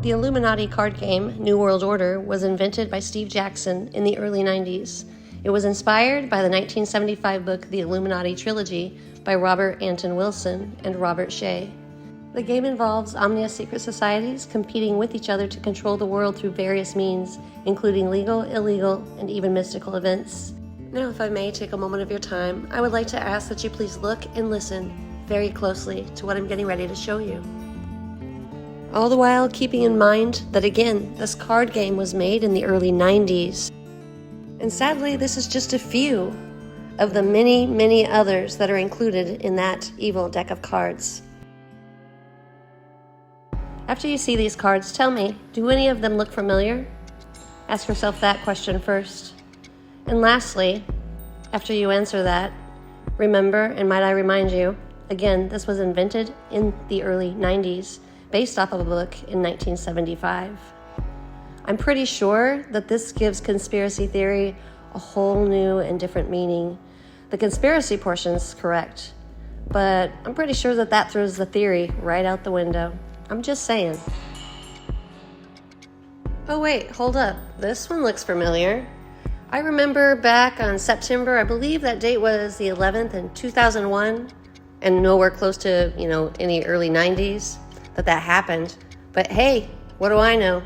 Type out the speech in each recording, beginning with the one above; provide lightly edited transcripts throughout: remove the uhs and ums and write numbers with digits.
The Illuminati card game, New World Order, was invented by Steve Jackson in the early 90s. It was inspired by the 1975 book The Illuminati Trilogy by Robert Anton Wilson and Robert Shea. The game involves ominous secret societies competing with each other to control the world through various means, including legal, illegal, and even mystical events. Now, if I may take a moment of your time, I would like to ask that you please look and listen very closely to what I'm getting ready to show you. All the while keeping in mind that, again, this card game was made in the early 90s. And sadly, this is just a few of the many, many others that are included in that evil deck of cards. After you see these cards, tell me, do any of them look familiar? Ask yourself that question first. And lastly, after you answer that, remember, and might I remind you, again, this was invented in the early 90s, based off of a book in 1975. I'm pretty sure that this gives conspiracy theory a whole new and different meaning. The conspiracy portion's correct, but I'm pretty sure that that throws the theory right out the window. I'm just saying. Oh wait, hold up. This one looks familiar. I remember back on September, I believe that date was the 11th in 2001, and nowhere close to, any early 90s. That happened. But hey, what do I know?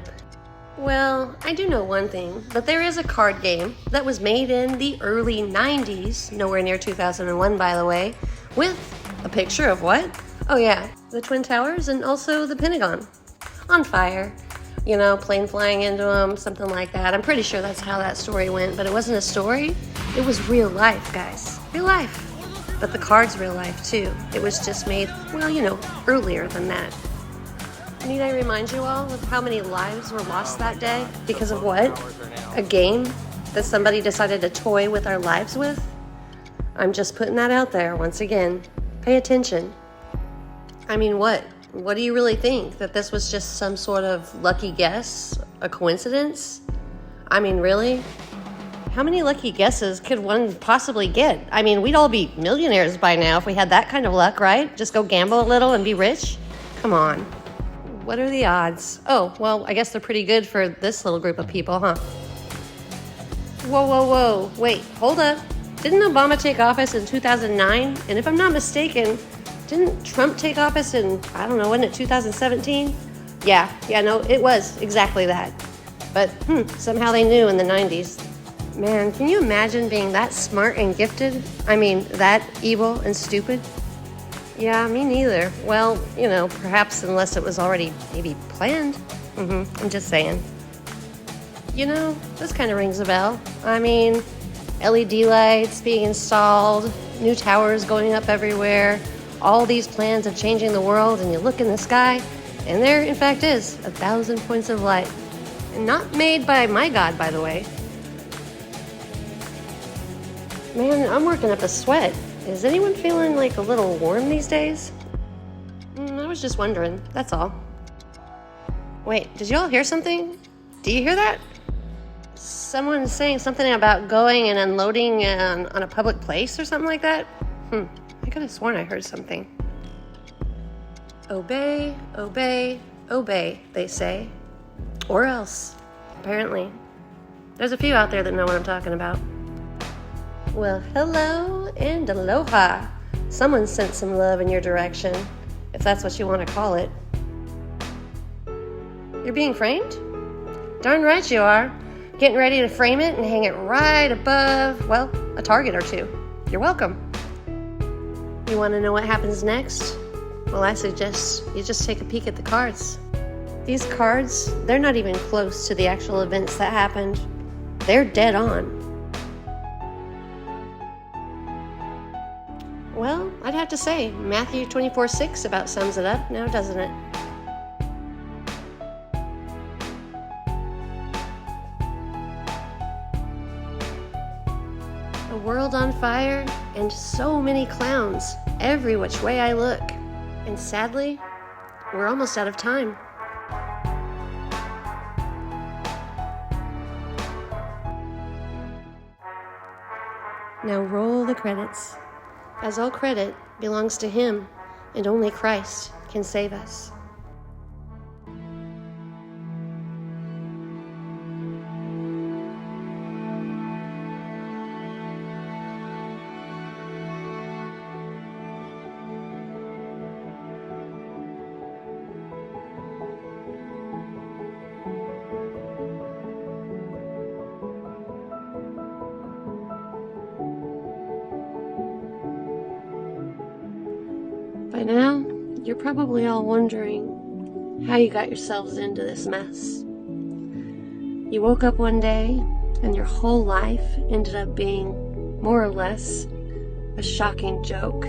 Well, I do know one thing, that there is a card game that was made in the early 90s, nowhere near 2001 by the way, with a picture of what? Oh yeah, the Twin Towers and also the Pentagon on fire. Plane flying into them, something like that. I'm pretty sure that's how that story went, but it wasn't a story. It was real life, guys. Real life. But the card's real life too. It was just made, earlier than that. Need I remind you all of how many lives were lost that day? Because of what? A game that somebody decided to toy with our lives with? I'm just putting that out there once again. Pay attention. I mean, what? What do you really think? That this was just some sort of lucky guess? A coincidence? I mean, really? How many lucky guesses could one possibly get? I mean, we'd all be millionaires by now if we had that kind of luck, right? Just go gamble a little and be rich? Come on. What are the odds? Oh, well, I guess they're pretty good for this little group of people, huh? Whoa. Wait, hold up. Didn't Obama take office in 2009? And if I'm not mistaken, didn't Trump take office in, wasn't it 2017? Yeah, no, it was exactly that. But somehow they knew in the 90s. Man, can you imagine being that smart and gifted? I mean, that evil and stupid? Yeah, me neither. Well, perhaps unless it was already maybe planned. I'm just saying. This kind of rings a bell. I mean, LED lights being installed, new towers going up everywhere, all these plans of changing the world, and you look in the sky, and there, in fact, is 1,000 points of light. And not made by my God, by the way. Man, I'm working up a sweat. Is anyone feeling a little warm these days? I was just wondering, that's all. Wait, did you all hear something? Do you hear that? Someone saying something about going and unloading on a public place or something like that? I could have sworn I heard something. Obey, obey, obey, they say. Or else, apparently. There's a few out there that know what I'm talking about. Well, hello and aloha. Someone sent some love in your direction, if that's what you want to call it. You're being framed? Darn right you are. Getting ready to frame it and hang it right above, a target or two. You're welcome. You want to know what happens next? Well, I suggest you just take a peek at the cards. These cards, they're not even close to the actual events that happened. They're dead on. Well, I'd have to say, Matthew 24:6 about sums it up now, doesn't it? A world on fire and so many clowns, every which way I look. And sadly, we're almost out of time. Now roll the credits, as all credit belongs to Him, and only Christ can save us. By now, you're probably all wondering how you got yourselves into this mess. You woke up one day and your whole life ended up being, more or less, a shocking joke.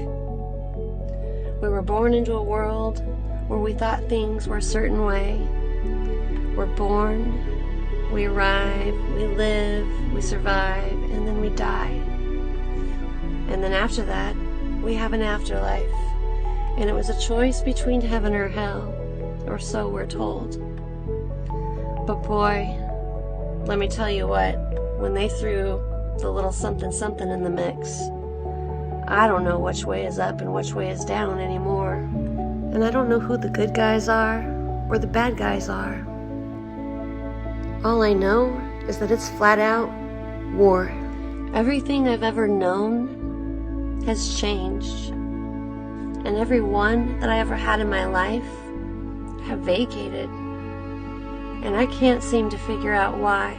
We were born into a world where we thought things were a certain way. We're born, we arrive, we live, we survive, and then we die. And then after that, we have an afterlife. And it was a choice between heaven or hell, or so we're told. But boy, let me tell you what, when they threw the little something something in the mix, I don't know which way is up and which way is down anymore. And I don't know who the good guys are or the bad guys are. All I know is that it's flat out war. Everything I've ever known has changed. And every one that I ever had in my life have vacated. And I can't seem to figure out why,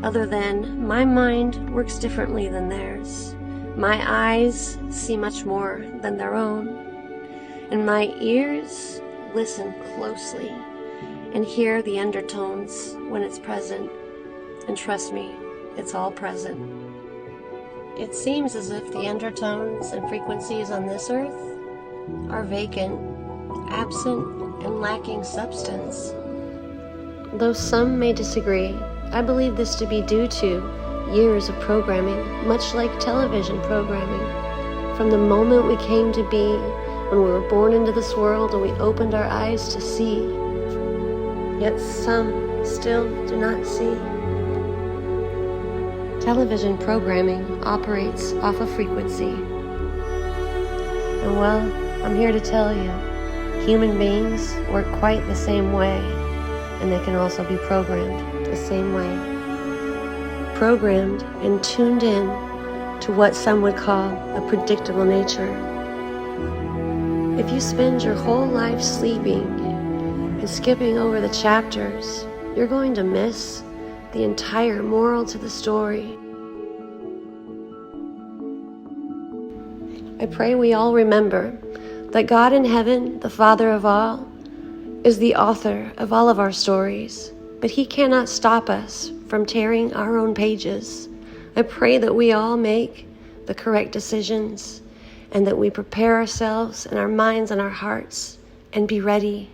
other than my mind works differently than theirs. My eyes see much more than their own. And my ears listen closely and hear the undertones when it's present. And trust me, it's all present. It seems as if the undertones and frequencies on this earth are vacant, absent, and lacking substance. Though some may disagree, I believe this to be due to years of programming, much like television programming. From the moment we came to be, when we were born into this world and we opened our eyes to see, yet some still do not see. Television programming operates off a frequency. And well, I'm here to tell you, human beings work quite the same way, and they can also be programmed the same way. Programmed and tuned in to what some would call a predictable nature. If you spend your whole life sleeping and skipping over the chapters, you're going to miss the entire moral to the story. I pray we all remember that God in heaven, the Father of all, is the author of all of our stories, but He cannot stop us from tearing our own pages. I pray that we all make the correct decisions and that we prepare ourselves and our minds and our hearts and be ready